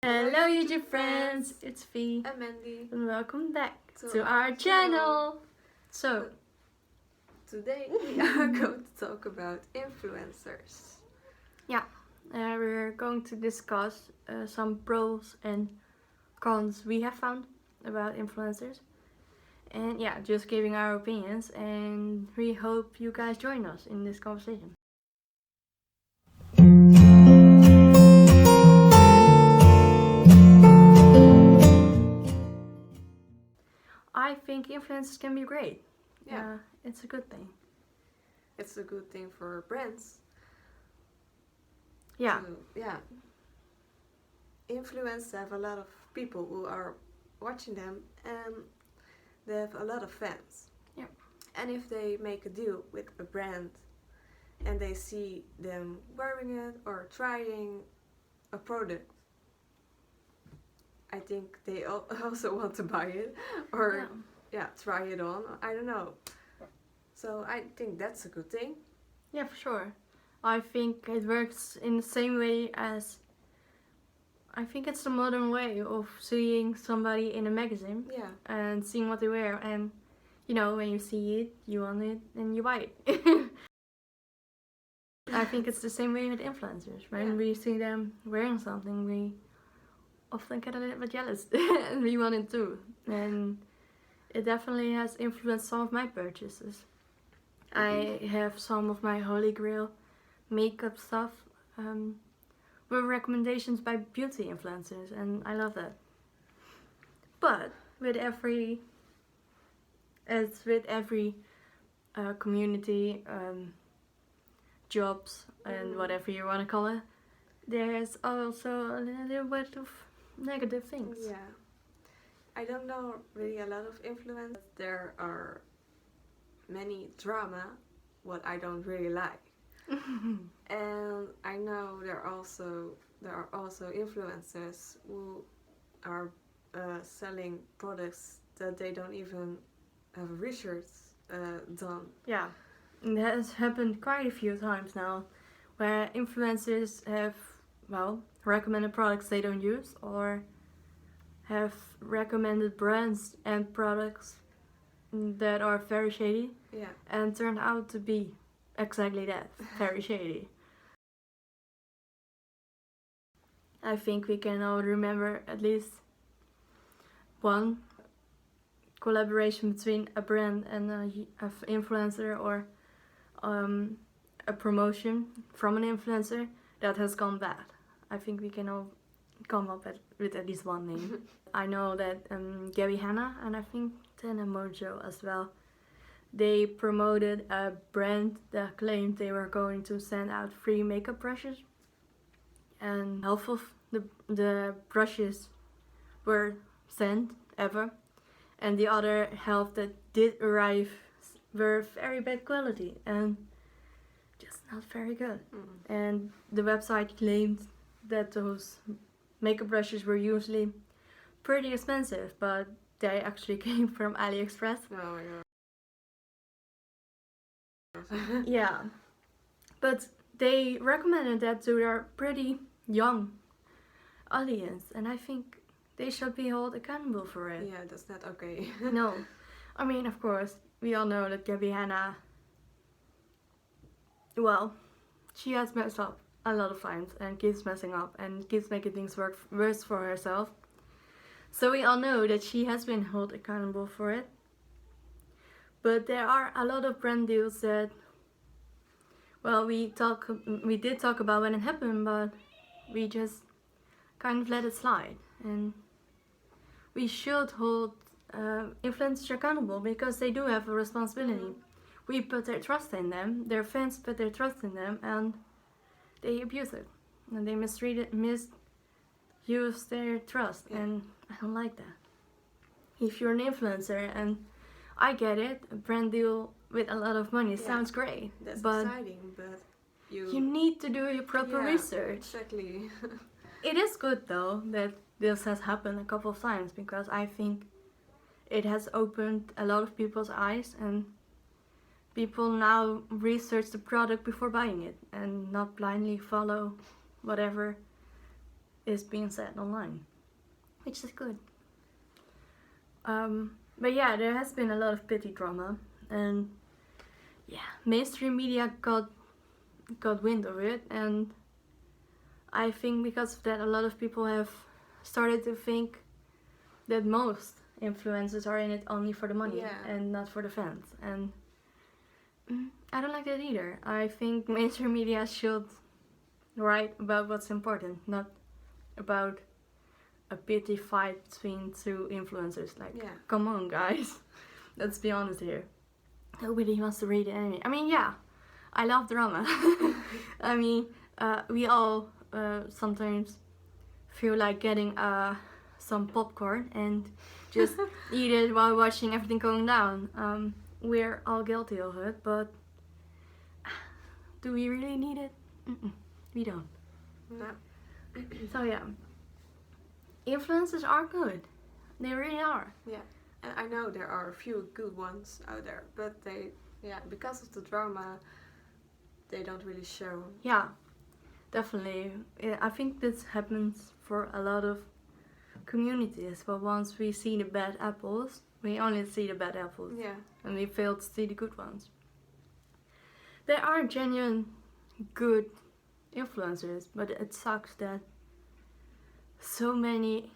Hello YouTube friends, it's Vee and Mandy, and welcome back to our channel. So, today we are going to talk about influencers. we're going to discuss some pros and cons we have found about influencers. And just giving our opinions, and we hope you guys join us in this conversation. I think influencers can be great. Yeah, it's a good thing. It's a good thing for brands. Yeah. Influencers have a lot of people who are watching them, and they have a lot of fans. Yeah. And if they make a deal with a brand and they see them wearing it or trying a product, I think they also want to buy it or try it on. I don't know. So I think that's a good thing. Yeah, for sure. I think it works in the same way as, I think it's the modern way of seeing somebody in a magazine and seeing what they wear, and when you see it, you want it and you buy it. I think it's the same way with influencers. When we see them wearing something, we often get a little bit jealous and we want it too. And it definitely has influenced some of my purchases. I have some of my holy grail makeup stuff with recommendations by beauty influencers, and I love that. But as with every community, jobs and whatever you want to call it, there's also a little bit of negative things. Yeah, I don't know really a lot of influencers. There are many drama what I don't really like. And I know there are also influencers who are selling products that they don't even have research done. Yeah, and that has happened quite a few times now, where influencers have recommended products they don't use, or have recommended brands and products that are very shady, and turned out to be exactly that, very shady. I think we can all remember at least one collaboration between a brand and an influencer, or a promotion from an influencer that has gone bad. I think we can all come up with at least one name. I know that Gabby Hanna, and I think Tana Mojo as well, they promoted a brand that claimed they were going to send out free makeup brushes, and half of the brushes were sent ever, and the other half that did arrive were very bad quality and just not very good. And the website claimed that those makeup brushes were usually pretty expensive, but they actually came from AliExpress. Oh my god. Yeah, but they recommended that to their pretty young audience, and I think they should be held accountable for it. Yeah, that's not okay. No, I mean, of course, we all know that Gabby Hanna, she has messed up a lot of times and keeps messing up and keeps making things worse for herself. So we all know that she has been held accountable for it. But there are a lot of brand deals that, we did talk about when it happened, but we just kind of let it slide. And we should hold influencers accountable, because they do have a responsibility. We put their trust in them, their fans put their trust in them, and they abuse it. And they misuse their trust, and I don't like that. If you're an influencer, and I get it, a brand deal with a lot of money sounds great. That's exciting, but you need to do your proper research. Exactly. It is good though that this has happened a couple of times, because I think it has opened a lot of people's eyes, and people now research the product before buying it and not blindly follow whatever is being said online, which is good. But yeah, there has been a lot of pity drama, and yeah, mainstream media got wind of it, and I think because of that, a lot of people have started to think that most influencers are in it only for the money and not for the fans, and I don't like that either. I think mainstream media should write about what's important, not about a pity fight between two influencers. Like, come on, guys. Let's be honest here. Nobody wants to read the anime. I mean, yeah, I love drama. I mean, we all sometimes feel like getting some popcorn and just eat it while watching everything going down. We're all guilty of it, but do we really need it? We don't. No. So yeah, influencers are good. They really are. Yeah, and I know there are a few good ones out there, but they, because of the drama, they don't really show. Yeah, definitely. I think this happens for a lot of communities, but once we see the bad apples, we only see the bad apples. Yeah. And we fail to see the good ones. There are genuine good influencers, but it sucks that so many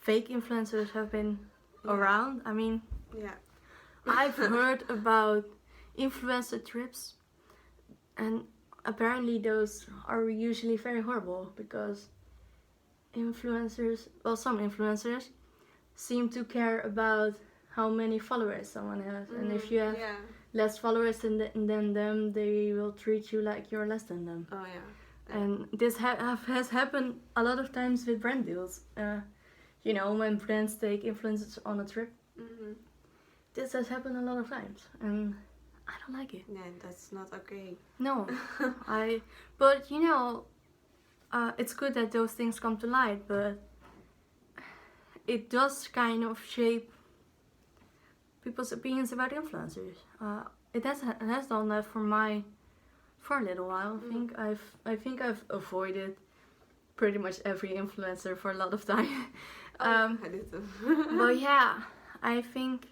fake influencers have been around. I mean, I've heard about influencer trips, and apparently those are usually very horrible because some influencers seem to care about how many followers someone has, and if you have less followers than them, they will treat you like you're less than them. Oh yeah. And this has happened a lot of times with brand deals. You know, when brands take influencers on a trip. This has happened a lot of times, and I don't like it. Yeah, that's not okay. No, but you know, it's good that those things come to light, but it does kind of shape people's opinions about influencers. It has done that for a little while. I think I've avoided pretty much every influencer for a lot of time. I did too. But yeah, I think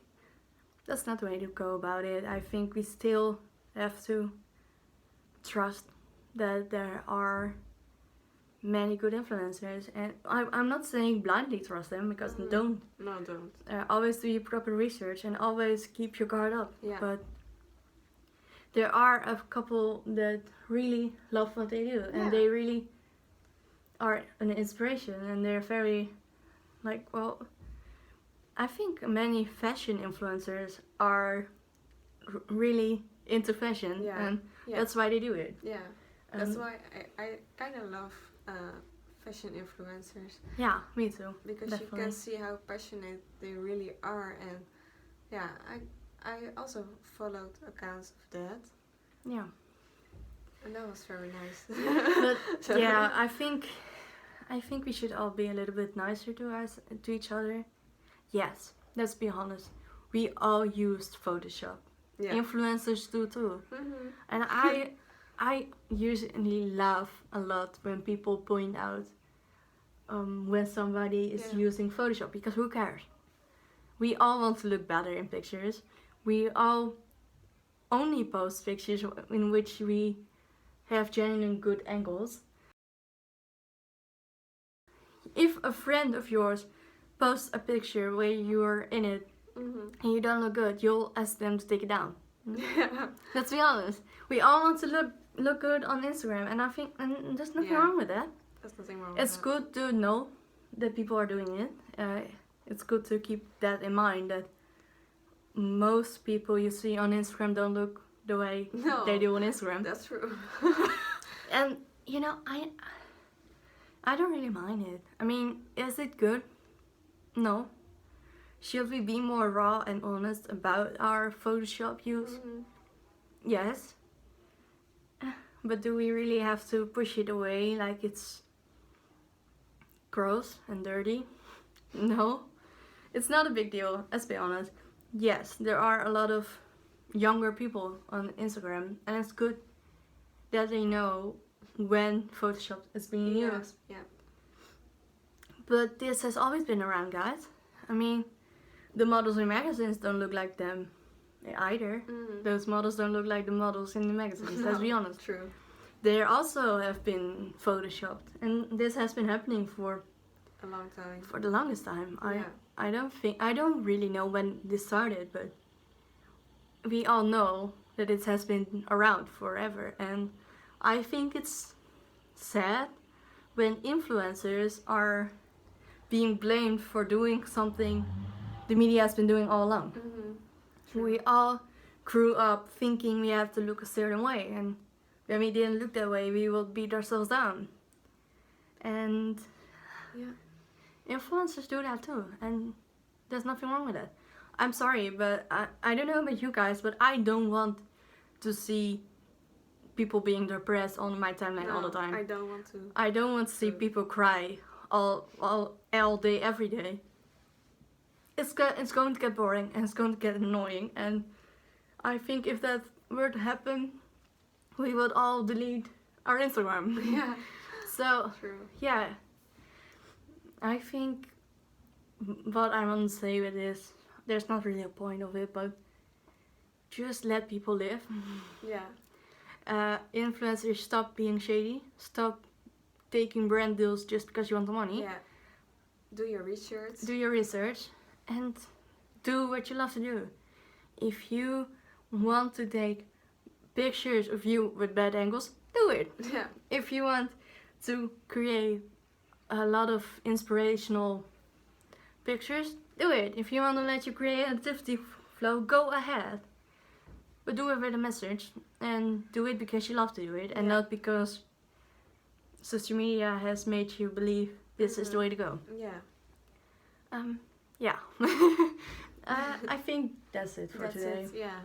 that's not the way to go about it. I think we still have to trust that there are many good influencers, and I'm not saying blindly trust them, because don't. No, don't. Always do your proper research and always keep your guard up. Yeah. But there are a couple that really love what they do, and they really are an inspiration, and they're very, like, well, I think many fashion influencers are really into fashion, and that's why they do it. Yeah, that's why I kind of love fashion influencers. Yeah, me too. Because definitely. You can see how passionate they really are, and yeah, I also followed accounts of that. Yeah. And that was very nice. But yeah, I think we should all be a little bit nicer to each other. Yes, let's be honest. We all used Photoshop. Yeah. Influencers do too. And I usually laugh a lot when people point out when somebody is using Photoshop, because who cares? We all want to look better in pictures. We all only post pictures in which we have genuine good angles. If a friend of yours posts a picture where you're in it and you don't look good, you'll ask them to take it down. Let's be honest. We all want to look good on Instagram, and I think there's nothing wrong with that. There's nothing wrong It's with good to know that people are doing it. It's good to keep that in mind, that most people you see on Instagram don't look the way they do on Instagram. That's true. And you know, I don't really mind it. I mean, is it good? No. Should we be more raw and honest about our Photoshop use? Yes. But do we really have to push it away like it's gross and dirty? No. It's not a big deal, let's be honest. Yes, there are a lot of younger people on Instagram, and it's good that they know when Photoshop is being used. Yeah. But this has always been around, guys. I mean, the models in magazines don't look like them either. Those models don't look like the models in the magazines, let's be honest. True. They also have been photoshopped, and this has been happening for A long time. for the longest time. Yeah. I don't really know when this started, but we all know that it has been around forever, and I think it's sad when influencers are being blamed for doing something the media has been doing all along. We all grew up thinking we have to look a certain way, and when we didn't look that way, we will beat ourselves down. And Yeah. influencers do that too, and there's nothing wrong with that. I'm sorry, but I don't know about you guys, but I don't want to see people being depressed on my timeline all the time. I don't want to. I don't want to see people cry all day, every day. It's going to get boring, and it's going to get annoying, and I think if that were to happen, we would all delete our Instagram. Yeah. So, True. yeah. I think what I want to say with this, there's not really a point of it, but just let people live. Yeah. Influencers, stop being shady. Stop taking brand deals just because you want the money. Yeah. Do your research. Do your research and do what you love to do. If you want to take pictures of you with bad angles, do it. Yeah. If you want to create a lot of inspirational pictures, do it. If you want to let your creativity flow, go ahead. But do it with a message, and do it because you love to do it, and not because social media has made you believe this is the way to go. Yeah. Yeah. I think that's it for today. It. Yeah.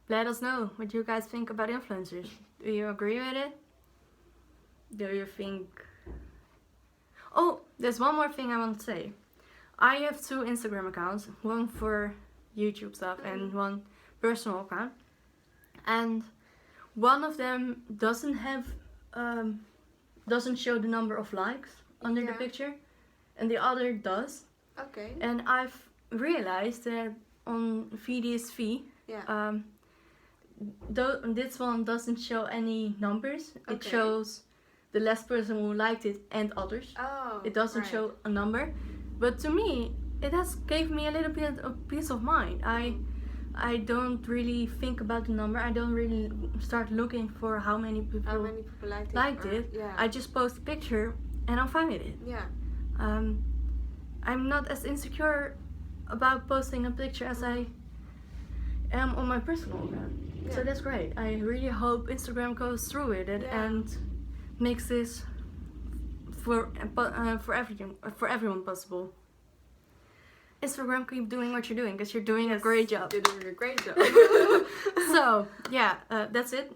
Let us know what you guys think about influencers. Do you agree with it? Do you think... Oh, there's one more thing I want to say. I have 2 Instagram accounts, one for YouTube stuff and one personal account. And one of them doesn't have, doesn't show the number of likes under the picture, and the other does. Okay. And I've realized that on VeedyVideos, this one doesn't show any numbers. Okay. It shows the last person who liked it and others. Oh. It doesn't show a number. But to me, it has gave me a little bit of peace of mind. I don't really think about the number. I don't really start looking for how many people liked it. Yeah. I just post a picture and I'm fine with it. Yeah. I'm not as insecure about posting a picture as I am on my personal account. Yeah. So that's great. I really hope Instagram goes through with it and makes this for everyone possible. Instagram, keep doing what you're doing because you're doing a great job. You're doing a great job. So yeah, that's it.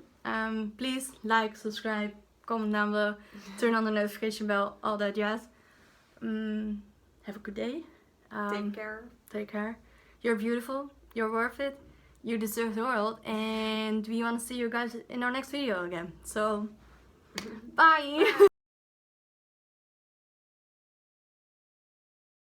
Please like, subscribe, comment down below, turn on the notification bell, all that jazz. Have a good day. Take care. Take care. You're beautiful. You're worth it. You deserve the world. And we want to see you guys in our next video again. So, bye.